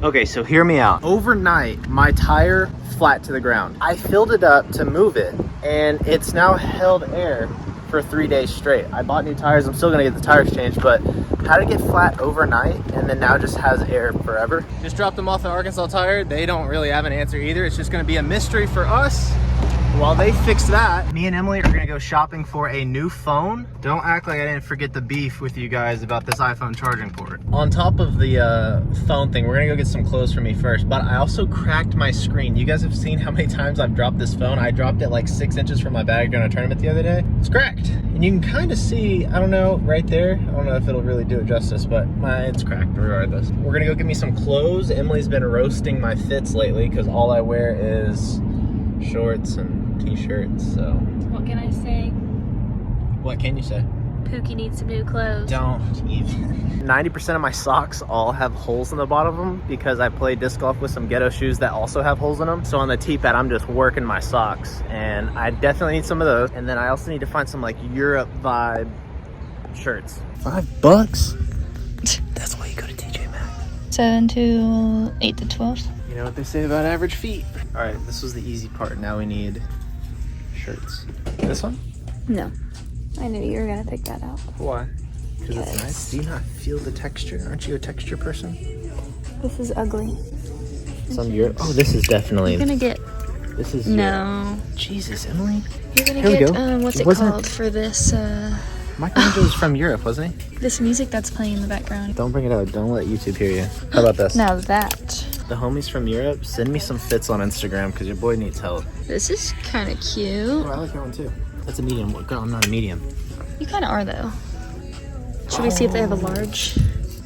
Okay, so hear me out. Overnight, my tire flat to the ground. I filled it up to move it, and it's now held air for 3 days straight. I bought new tires. I'm still gonna get the tires changed, but how to get flat overnight and then now just has air forever? Just dropped them off at Arkansas Tire. They don't really have an answer either. It's just gonna be a mystery for us. While they fix that, me and Emily are gonna go shopping for a new phone. Don't act like I didn't forget the beef with you guys about this iPhone charging port. On top of the phone thing, we're gonna go get some clothes for me first, but I also cracked my screen. You guys have seen how many times I've dropped this phone. I dropped it like 6 inches from my bag during a tournament the other day. It's cracked. And you can kind of see, I don't know, right there. I don't know if it'll really do it justice, but it's cracked regardless. We're gonna go get me some clothes. Emily's been roasting my fits lately because all I wear is shorts and t-shirts, so. What can I say? What can you say? Pookie needs some new clothes. Don't even. 90% of my socks all have holes in the bottom of them because I play disc golf with some ghetto shoes that also have holes in them. So on the tee pad, I'm just working my socks, and I definitely need some of those. And then I also need to find some like Europe vibe shirts. $5? That's why you go to TJ Maxx. 7 to 8 to 12. You know what they say about average feet. All right, this was the easy part. Now we need shirts. This one? No. I knew you were gonna pick that out. Why? Because it's nice. Do you not feel the texture? Aren't you a texture person? This is ugly. Some Europe. Oh, this is definitely. You're gonna get. This is. No. Europe. Jesus, Emily. You're gonna Here we get. go. What's it called for this? Michelangelo's from Europe, wasn't he? This music that's playing in the background. Don't bring it out. Don't let YouTube hear you. How about this? Now that. The homies from Europe, send me some fits on Instagram because your boy needs help. This is kind of cute. Oh, I like that one too. That's a medium. Girl, I'm not a medium. You kind of are though. Should we see if they have a large?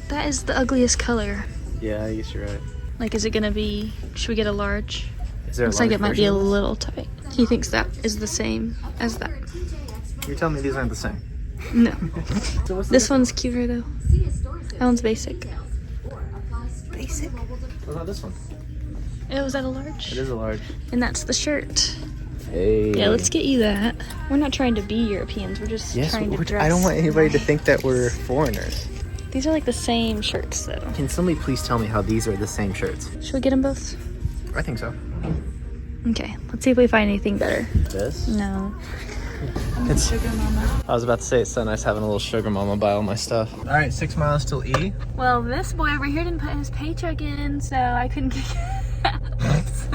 That is the ugliest color. Yeah, I guess you're right. Like, is it gonna be? Should we get a large? Is there Looks a large like it might be a version? little tight. He thinks that is the same as that. You're telling me these aren't the same? No. So what's This one's cuter though. That one's basic. Basic? What about this one? Oh, is that a large? It is a large. And that's the shirt. Hey. Yeah, let's get you that. We're not trying to be Europeans. We're just trying to dress. I don't want anybody to nice. think that we're foreigners. These are like the same shirts though. Can somebody please tell me how these are the same shirts? Should we get them both? I think so. Okay, let's see if we find anything better. This? No. It's Sugar mama. I was about to say it's so nice having a little sugar mama buy all my stuff. All right, 6 miles till E. Well, this boy over here didn't put his paycheck in, so I couldn't get gas.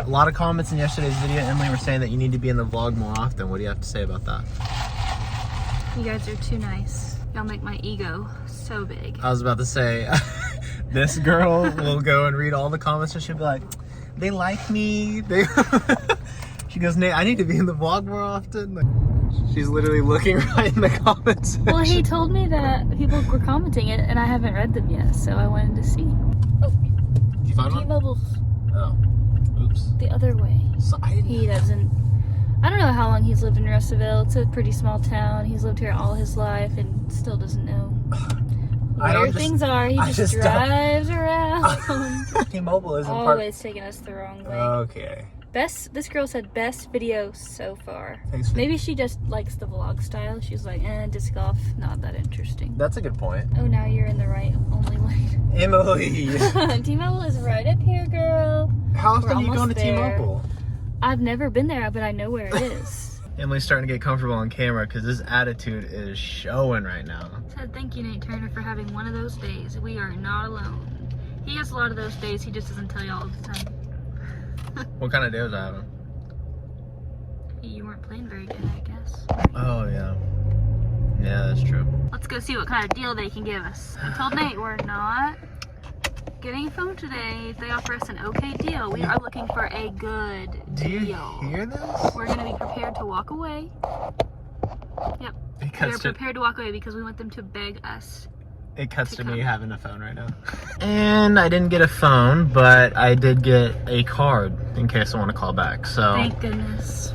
A lot of comments in yesterday's video, Emily, were saying that you need to be in the vlog more often. What do you have to say about that? You guys are too nice. Y'all make my ego so big. I was about to say, this girl will go and read all the comments and she'll be like, they like me. She goes, Nate, I need to be in the vlog more often. Like, she's literally looking right in the comments section. Well, he told me that people were commenting it, and I haven't read them yet, so I wanted to see. Oh, Did you find one? T-Mobile's Oh, oops. the other way. So He doesn't. I don't know how long he's lived in Russellville. It's a pretty small town. He's lived here all his life and still doesn't know where things are. He just drives around. T-Mobile isn't Always taking us the wrong way. Okay. This girl said best video so far. Thanks for Maybe she just likes the vlog style. She's like, disc golf, not that interesting. That's a good point. Oh, now you're in the right only lane. Emily. T-Mobile is right up here, girl. How often We're are you going to almost there. T-Mobile? I've never been there, but I know where it is. Emily's starting to get comfortable on camera because this attitude is showing right now. Said thank you, Nate Turner, for having one of those days. We are not alone. He has a lot of those days. He just doesn't tell you all the time. What kind of day was I having? You weren't playing very good, I guess. Oh, yeah. Yeah, that's true. Let's go see what kind of deal they can give us. I told Nate we're not getting a phone today. If they offer us an okay deal, we are looking for a good Do you deal. hear this? We're going to be prepared to walk away. Yep. We're prepared to walk away because we want them to beg us. It cuts to me having a phone right now. And I didn't get a phone, but I did get a card in case I want to call back. So thank goodness.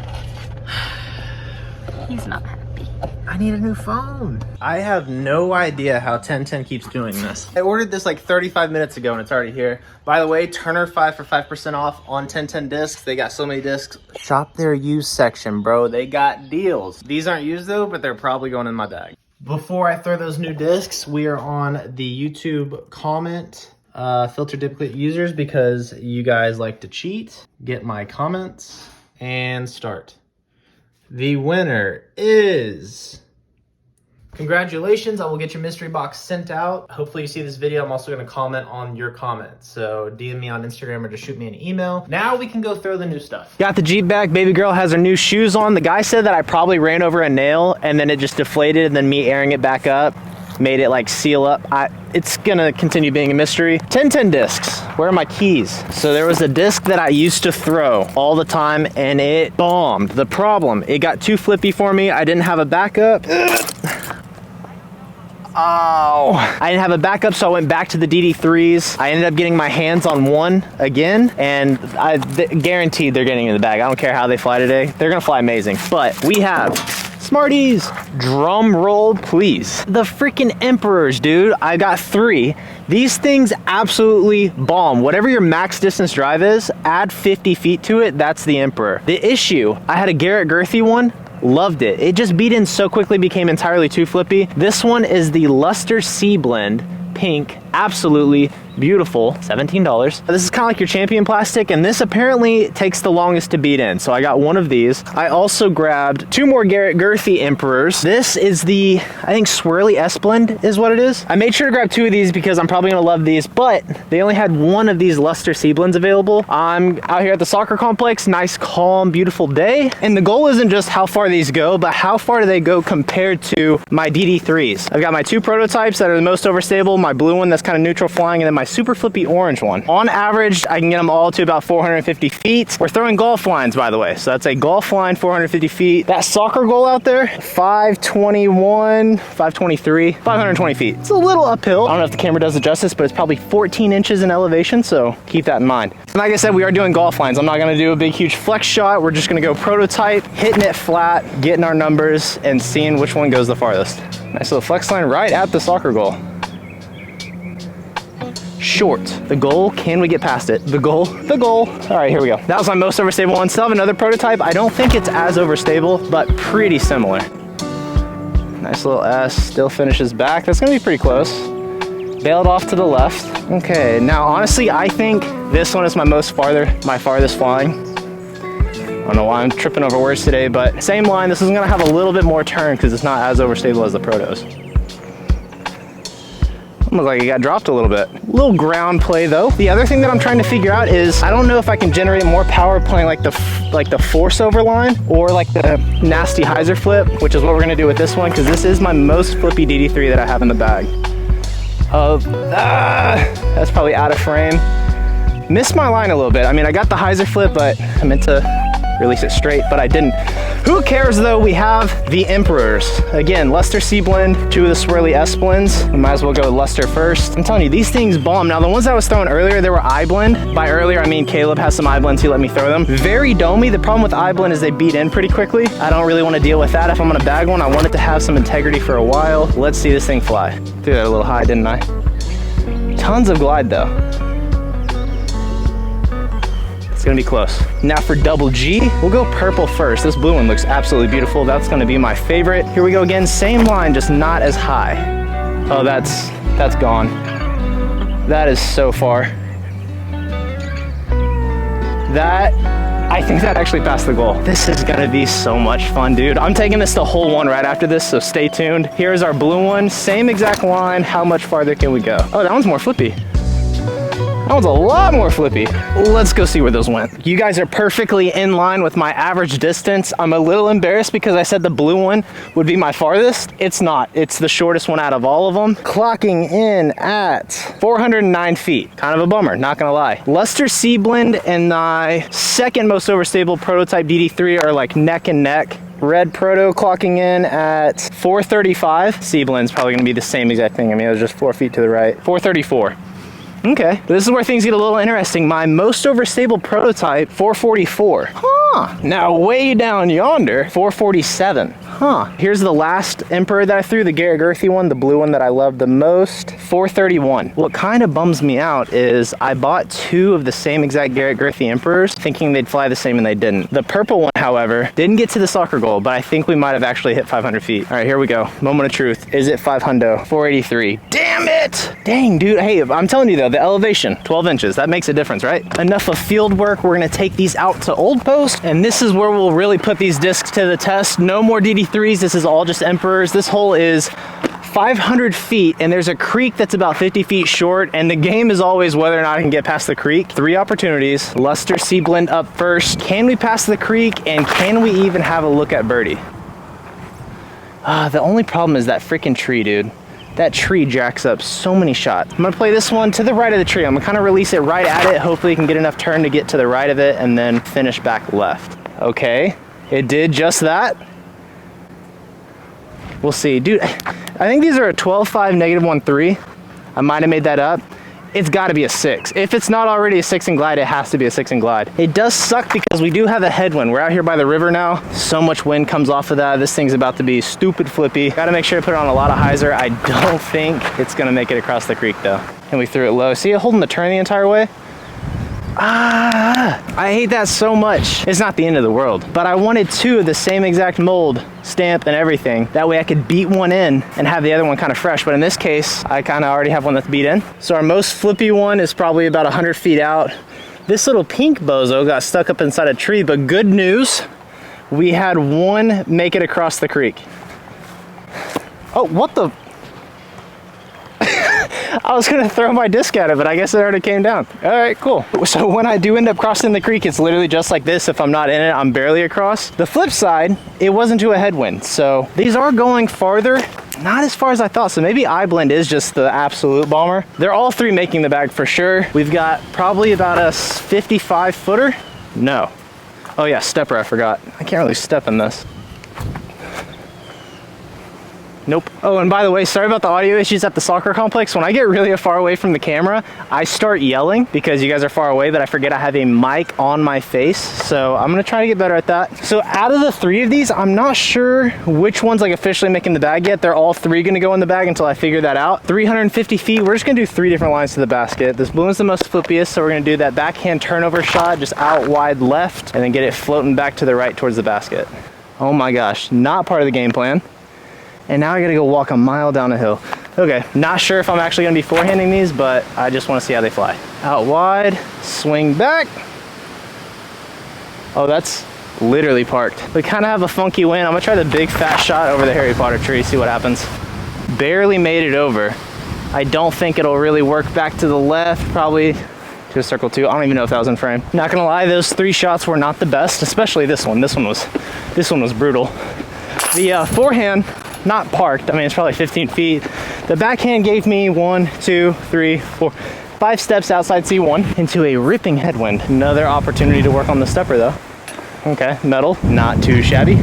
He's not happy. I need a new phone. I have no idea how 1010 keeps doing this. I ordered this like 35 minutes ago and it's already here. By the way, Turner 5 for 5% off on 1010 discs. They got so many discs. Shop their used section, bro. They got deals. These aren't used though, but they're probably going in my bag. Before I throw those new discs, we are on the YouTube comment filter duplicate users because you guys like to cheat. Get my comments and start. The winner is... Congratulations, I will get your mystery box sent out. Hopefully you see this video. I'm also gonna comment on your comments. So DM me on Instagram or just shoot me an email. Now we can go throw the new stuff. Got the Jeep back, baby girl has her new shoes on. The guy said that I probably ran over a nail and then it just deflated and then me airing it back up made it like seal up. It's gonna continue being a mystery. 1010 discs, where are my keys? So there was a disc that I used to throw all the time and it bombed. The problem, it got too flippy for me. I didn't have a backup. Oh, I didn't have a backup, so I went back to the DD3s. I ended up getting my hands on one again, and I guaranteed they're getting in the bag. I don't care how they fly today. They're gonna fly amazing. But we have Smarties. Drum roll, please. The freaking Emperors, dude. I got 3. These things absolutely bomb. Whatever your max distance drive is, add 50 feet to it, that's the Emperor. The issue, I had a Garrett Girthy one. Loved it. It just beat in so quickly, became entirely too flippy. This one is the Luster Sea Blend, pink, absolutely beautiful, $17. This is kind of like your Champion plastic, and this apparently takes the longest to beat in. So I got one of these. I also grabbed 2 more Garrett Girthy Emperors. This is the, I think Swirly S Blend is what it is. I made sure to grab 2 of these because I'm probably gonna love these, but they only had 1 of these Luster Sea Blends available. I'm out here at the soccer complex, nice, calm, beautiful day. And the goal isn't just how far these go, but how far do they go compared to my DD3s. I've got my 2 prototypes that are the most overstable, my blue one that's kind of neutral flying, and then my super flippy orange one. On average, I can get them all to about 450 feet. We're throwing golf lines, by the way. So that's a golf line, 450 feet. That soccer goal out there, 521, 523, 520 feet. It's a little uphill. I don't know if the camera does it justice, but it's probably 14 inches in elevation, so keep that in mind. And like I said, we are doing golf lines. I'm not gonna do a big, huge flex shot. We're just gonna go prototype, hitting it flat, getting our numbers, and seeing which one goes the farthest. Nice little flex line right at the soccer goal. Short. The goal, can we get past it? The goal, the goal. All right, here we go. That was my most overstable one. Still have another prototype. I don't think it's as overstable, but pretty similar. Nice little S, still finishes back. That's gonna be pretty close. Bailed off to the left. Okay, now honestly, I think this one is my farthest flying. I don't know why I'm tripping over words today, but same line. This is gonna have a little bit more turn because it's not as overstable as the protos. Almost like it got dropped a little bit. Little ground play though. The other thing that I'm trying to figure out is I don't know if I can generate more power playing like the force over line or like the nasty hyzer flip, which is what we're gonna do with this one because this is my most flippy DD3 that I have in the bag. That's probably out of frame. Missed my line a little bit. I mean, I got the hyzer flip, but I meant to release it straight, but I didn't. Who cares though? We have the Emperors. Again, Luster Sea Blend, 2 of the Swirly S Blends. We might as well go with Luster first. I'm telling you, these things bomb. Now the ones I was throwing earlier, they were iBlend. By earlier, I mean Caleb has some iBlends, he let me throw them. Very domey. The problem with iBlend is they beat in pretty quickly. I don't really want to deal with that. If I'm gonna bag one, I want it to have some integrity for a while. Let's see this thing fly. Threw that a little high, didn't I? Tons of glide though. It's gonna be close. Now for double G, we'll go purple first. This blue one looks absolutely beautiful. That's gonna be my favorite. Here we go again, same line, just not as high. Oh, that's gone. That is so far. I think that actually passed the goal. This is gonna be so much fun, dude. I'm taking this to hole 1 right after this, so stay tuned. Here's our blue one, same exact line. How much farther can we go? Oh, that one's more flippy. That one's a lot more flippy. Let's go see where those went. You guys are perfectly in line with my average distance. I'm a little embarrassed because I said the blue one would be my farthest. It's not. It's the shortest one out of all of them. Clocking in at 409 feet. Kind of a bummer, not gonna lie. Luster Sea Blend and my second most overstable prototype DD3 are like neck and neck. Red Proto clocking in at 435. Sea Blend's probably gonna be the same exact thing. I mean, it was just 4 feet to the right. 434. Okay, this is where things get a little interesting. My most overstable prototype, 444. Huh, now way down yonder, 447. Huh. Here's the last Emperor that I threw, the Garrett Girthy one, the blue one that I love the most, 431. What kind of bums me out is I bought 2 of the same exact Garrett Girthy Emperors thinking they'd fly the same and they didn't. The purple one, however, didn't get to the soccer goal, but I think we might have actually hit 500 feet. All right, here we go. Moment of truth. Is it 500? 483. Damn it! Dang, dude. Hey, I'm telling you though, the elevation, 12 inches, that makes a difference, right? Enough of field work. We're gonna take these out to Old Post, and this is where we'll really put these discs to the test. No more DD3s. This is all just Emperors. This hole is 500 feet, and there's a creek that's about 50 feet short, and the game is always whether or not I can get past the creek. 3 opportunities. Luster Sea Blend up first. Can we pass the creek, and can we even have a look at birdie? The only problem is that freaking tree, dude. That tree jacks up so many shots. I'm gonna play this one to the right of the tree. I'm gonna kind of release it right at it. Hopefully you can get enough turn to get to the right of it and then finish back left. Okay, it did just that. We'll see. Dude, I think these are a 12.5, -1.3. I might have made that up. It's gotta be a 6. If it's not already a 6 and glide, it has to be a 6 and glide. It does suck because we do have a headwind. We're out here by the river now. So much wind comes off of that. This thing's about to be stupid flippy. Gotta make sure to put on a lot of hyzer. I don't think it's gonna make it across the creek though. And we threw it low. See it holding the turn the entire way? I hate that so much. It's not the end of the world, but I wanted 2 of the same exact mold, stamp and everything. That way I could beat one in and have the other one kind of fresh. But in this case, I kind of already have one that's beat in. So our most flippy one is probably about 100 feet out. This little pink bozo got stuck up inside a tree, but good news, we had one make it across the creek. Oh, what the? I was gonna throw my disc at it, but I guess it already came down. All right, cool. So when I do end up crossing the creek, it's literally just like this. If I'm not in it, I'm barely across. The flip side, it wasn't to a headwind. So these are going farther, not as far as I thought. So maybe iBlend is just the absolute bomber. They're all 3 making the bag for sure. We've got probably about a 55 footer. No. Oh yeah, stepper, I forgot. I can't really step in this. Nope. Oh, and by the way, sorry about the audio issues at the soccer complex. When I get really far away from the camera, I start yelling because you guys are far away, but I forget I have a mic on my face. So I'm gonna try to get better at that. So out of the 3 of these, I'm not sure which one's like officially making the bag yet. They're all 3 gonna go in the bag until I figure that out. 350 feet, we're just gonna do 3 different lines to the basket. This blue one's the most flippiest, so we're gonna do that backhand turnover shot, just out wide left, and then get it floating back to the right towards the basket. Oh my gosh, not part of the game plan. And now I gotta go walk a mile down a hill. Okay, not sure if I'm actually gonna be forehanding these, but I just wanna see how they fly. Out wide, swing back. Oh, that's literally parked. We kinda have a funky wind. I'm gonna try the big fat shot over the Harry Potter tree, see what happens. Barely made it over. I don't think it'll really work back to the left, probably to a circle 2. I don't even know if that was in frame. Not gonna lie, those 3 shots were not the best, especially this one. This one was brutal. The forehand, not parked. I mean, it's probably 15 feet. The backhand gave me 1, 2, 3, 4, 5 steps outside C1 into a ripping headwind. Another opportunity to work on the stepper though. Okay, metal, not too shabby.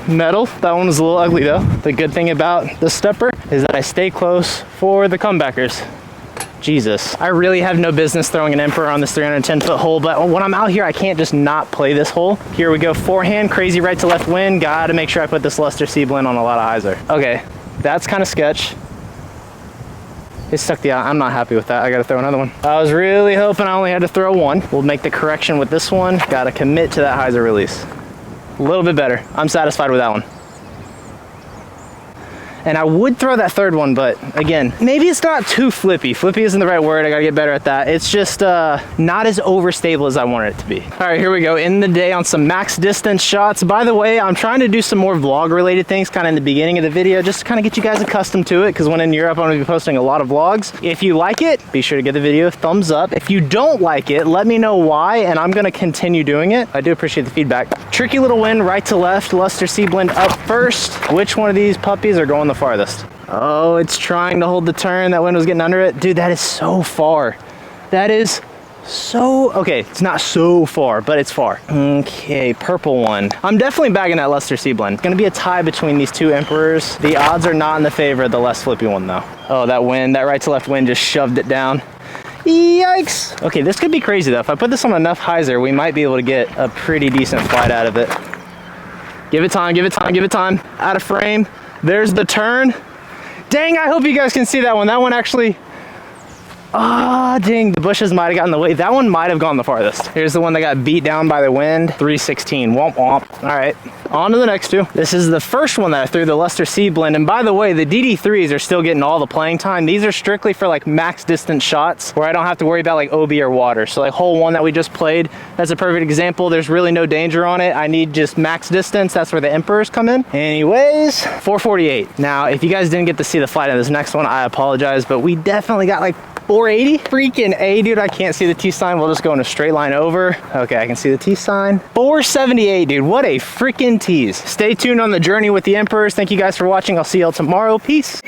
Metal, that one was a little ugly though. The good thing about the stepper is that I stay close for the comebackers. Jesus, I really have no business throwing an Emperor on this 310-foot hole, but when I'm out here, I can't just not play this hole. Here we go, forehand, crazy right to left wind. Gotta make sure I put this Luster Sea Blend on a lot of hyzer. Okay, that's kind of sketch. It stuck the eye. I'm not happy with that. I gotta throw another one. I was really hoping I only had to throw one. We'll make the correction with this one. Gotta commit to that hyzer release. A little bit better. I'm satisfied with that one. And I would throw that 3rd one, but again, maybe it's not too flippy. Flippy isn't the right word. I gotta get better at that. It's just not as overstable as I wanted it to be. All right, here we go. In the day on some max distance shots. By the way, I'm trying to do some more vlog related things kind of in the beginning of the video, just to kind of get you guys accustomed to it, because when in Europe, I'm gonna be posting a lot of vlogs. If you like it, be sure to give the video a thumbs up. If you don't like it, let me know why, and I'm gonna continue doing it. I do appreciate the feedback. Tricky little wind, right to left, Luster Sea Blend up first. Which one of these puppies are going the farthest? Oh, it's trying to hold the turn. That wind was getting under it. Dude, that is so far. That is so, okay, it's not so far, but it's far. Okay, purple one. I'm definitely bagging that Luster Sea Blend. It's gonna be a tie between these 2 Emperors. The odds are not in the favor of the less flippy one though. Oh, that wind, that right to left wind just shoved it down. Yikes. Okay, this could be crazy though. If I put this on enough hyzer, we might be able to get a pretty decent flight out of it. Give it time, give it time, give it time. Out of frame. There's the turn. Dang, I hope you guys can see that one. That one actually, dang, the bushes might have gotten in the way. That one might have gone the farthest. Here's the one that got beat down by the wind. 316, womp womp. All right, on to the next two. This is the first one that I threw, the Lester C blend. And by the way, the DD3s are still getting all the playing time. These are strictly for like max distance shots where I don't have to worry about like OB or water. So like hole one that we just played, that's a perfect example. There's really no danger on it. I need just max distance. That's where the Emperors come in. Anyways, 448. Now, if you guys didn't get to see the flight of this next one, I apologize, but we definitely got like 480. Freaking A, dude. I can't see the T sign. We'll just go in a straight line over. Okay, I can see the T sign. 478, dude. What a freaking tease. Stay tuned on the journey with the Emperors. Thank you guys for watching. I'll see y'all tomorrow. Peace.